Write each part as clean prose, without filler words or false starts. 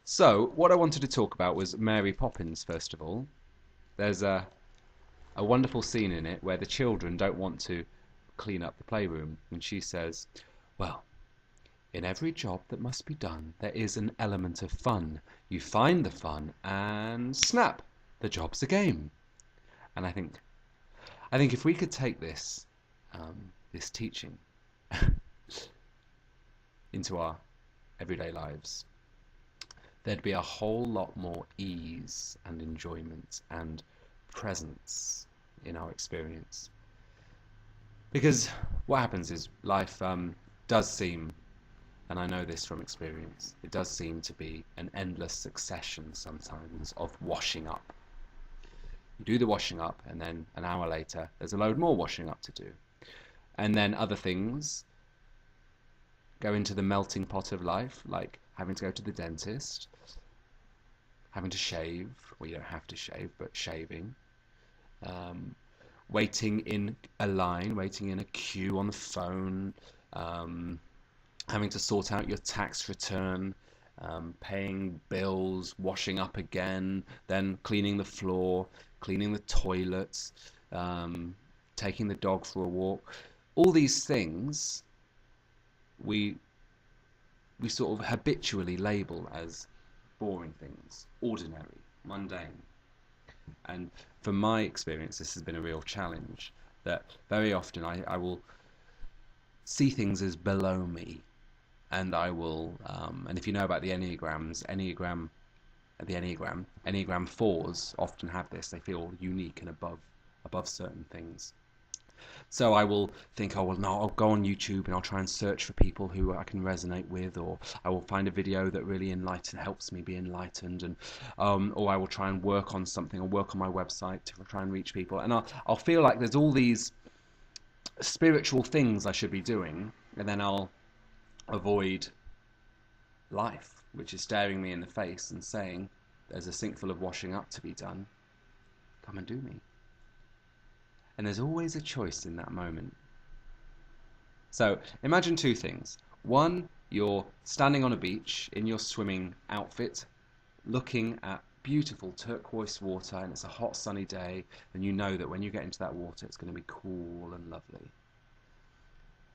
So, what I wanted to talk about was Mary Poppins, first of all. There's a wonderful scene in it where the children don't want to clean up the playroom, and she says, well, in every job that must be done, there is an element of fun. You find the fun, and snap, the job's a game. And I think if we could take this teaching into our everyday lives, there'd be a whole lot more ease and enjoyment and presence in our experience. Because what happens is life does seem, and I know this from experience, it does seem to be an endless succession sometimes of washing up. You do the washing up, and then an hour later there's a load more washing up to do. And then other things go into the melting pot of life, like having to go to the dentist, having to shave, well, you don't have to shave, but shaving, waiting in a line, waiting in a queue on the phone, having to sort out your tax return, paying bills, washing up again, then cleaning the floor, cleaning the toilets, taking the dog for a walk. All these things we sort of habitually label as boring things, ordinary, mundane. And from my experience, this has been a real challenge, that very often I will see things as below me, and I will, and if you know about the Enneagram 4s often have this. They feel unique and above certain things. So I will think, oh well, no, I'll go on YouTube and I'll try and search for people who I can resonate with, or I will find a video that really helps me be enlightened, and or I will try and work on something, or work on my website to try and reach people, and I'll feel like there's all these spiritual things I should be doing, and then I'll avoid life, which is staring me in the face and saying, there's a sink full of washing up to be done, come and do me. And there's always a choice in that moment. So imagine two things. One, you're standing on a beach in your swimming outfit, looking at beautiful turquoise water, and it's a hot sunny day, and you know that when you get into that water it's going to be cool and lovely.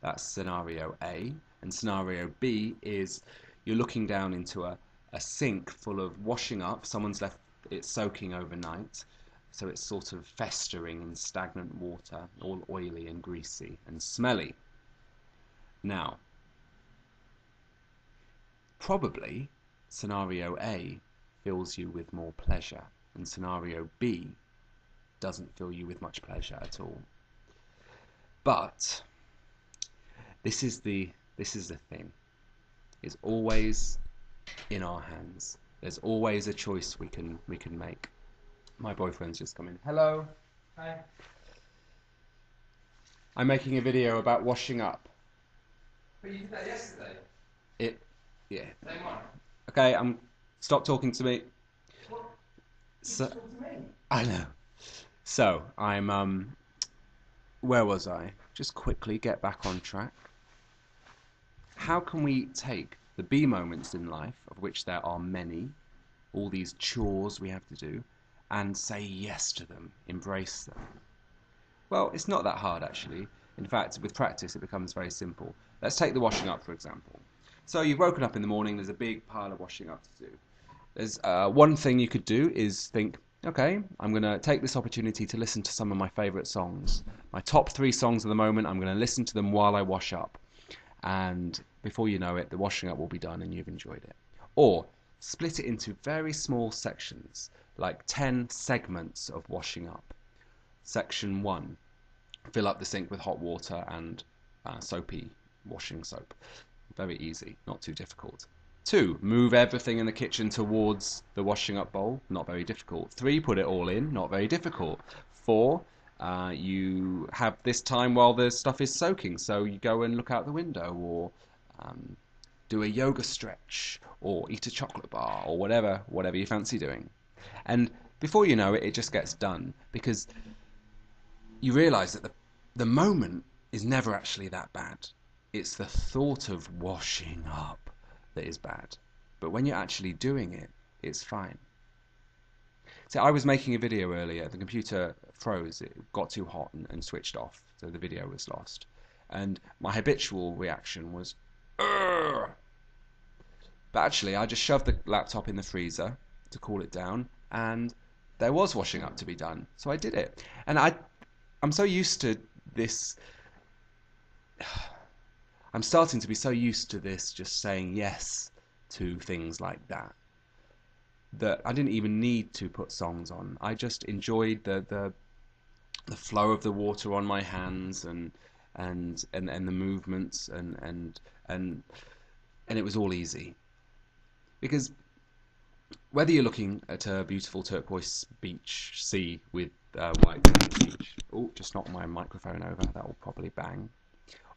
That's scenario A. And scenario B is you're looking down into a sink full of washing up. Someone's left it soaking overnight, so it's sort of festering in stagnant water, all oily and greasy and smelly. Now, probably scenario A fills you with more pleasure, and scenario B doesn't fill you with much pleasure at all. But this is the thing. It's always in our hands. There's always a choice we can make. My boyfriend's just come in. Hello. Hi. I'm making a video about washing up. But you did that yesterday. Yeah. Same one. Okay, stop talking to me. What? So, Talk to me. I know. So, I'm where was I? Just quickly get back on track. How can we take the B moments in life, of which there are many, all these chores we have to do, and say yes to them, embrace them? Well, it's not that hard actually. In fact, with practice it becomes very simple. Let's take the washing up, for example. So you've woken up in the morning, there's a big pile of washing up to do. There's one thing you could do is think, okay, I'm going to take this opportunity to listen to some of my favourite songs. My top 3 songs of the moment, I'm going to listen to them while I wash up. And before you know it, the washing up will be done and you've enjoyed it. Or split it into very small sections, like 10 segments of washing up. Section 1, fill up the sink with hot water and soapy washing soap. Very easy, not too difficult. 2, move everything in the kitchen towards the washing up bowl, not very difficult. 3, put it all in, not very difficult. 4, you have this time while the stuff is soaking, so you go and look out the window, or do a yoga stretch, or eat a chocolate bar, or whatever you fancy doing. And before you know it, it just gets done, because you realise that the moment is never actually that bad. It's the thought of washing up that is bad. But when you're actually doing it, it's fine. So I was making a video earlier. The computer froze. It got too hot and switched off. So the video was lost. And my habitual reaction was, "Urgh!" But actually, I just shoved the laptop in the freezer to cool it down, and there was washing up to be done. So I did it. And I'm so used to this. I'm starting to be so used to this, just saying yes to things like that, that I didn't even need to put songs on. I just enjoyed the flow of the water on my hands and the movements and it was all easy. Because whether you're looking at a beautiful turquoise beach sea with white sand beach, oh, just knocked my microphone over, that will probably bang,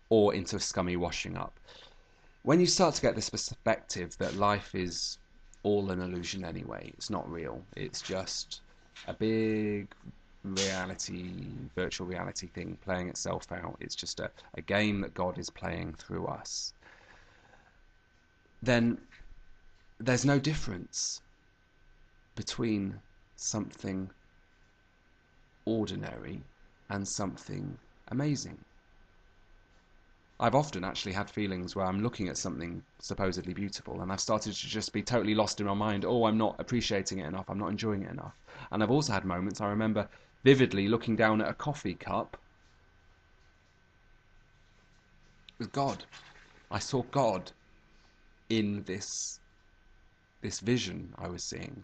or into scummy washing up, when you start to get this perspective that life is all an illusion anyway, it's not real, it's just a big virtual reality thing playing itself out, it's just a game that God is playing through us, then there's no difference between something ordinary and something amazing. I've often actually had feelings where I'm looking at something supposedly beautiful and I've started to just be totally lost in my mind. Oh, I'm not appreciating it enough. I'm not enjoying it enough. And I've also had moments, I remember vividly looking down at a coffee cup with God. I saw God in this vision I was seeing.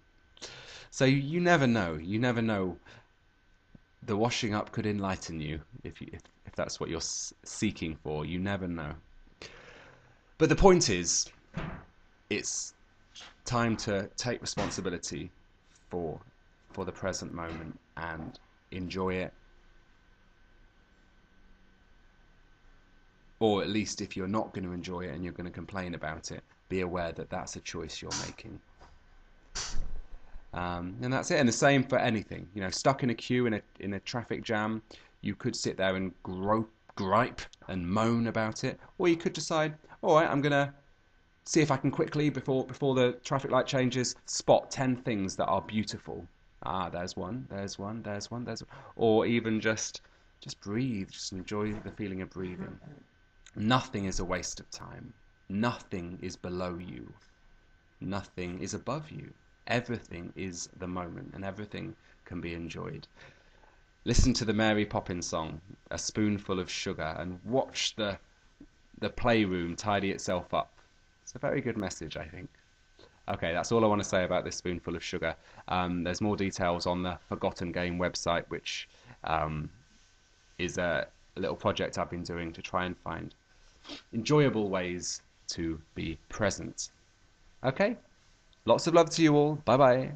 So you never know. You never know. The washing up could enlighten you if that's what you're seeking for. You never know. But the point is, it's time to take responsibility for the present moment and enjoy it. Or at least if you're not going to enjoy it and you're going to complain about it, be aware that that's a choice you're making. And that's it. And the same for anything. You know, stuck in a queue in a traffic jam, you could sit there and gripe and moan about it, or you could decide, all right, I'm gonna see if I can quickly, before the traffic light changes, spot 10 things that are beautiful. Ah, there's one, there's one, there's one, there's one. Or even just breathe, just enjoy the feeling of breathing. Nothing is a waste of time. Nothing is below you. Nothing is above you. Everything is the moment, and everything can be enjoyed. Listen to the Mary Poppins song, A Spoonful of Sugar, and watch the playroom tidy itself up. It's a very good message, I think. Okay, that's all I want to say about this Spoonful of Sugar. There's more details on the Forgotten Game website, which is a little project I've been doing to try and find enjoyable ways to be present. Okay? Lots of love to you all. Bye-bye.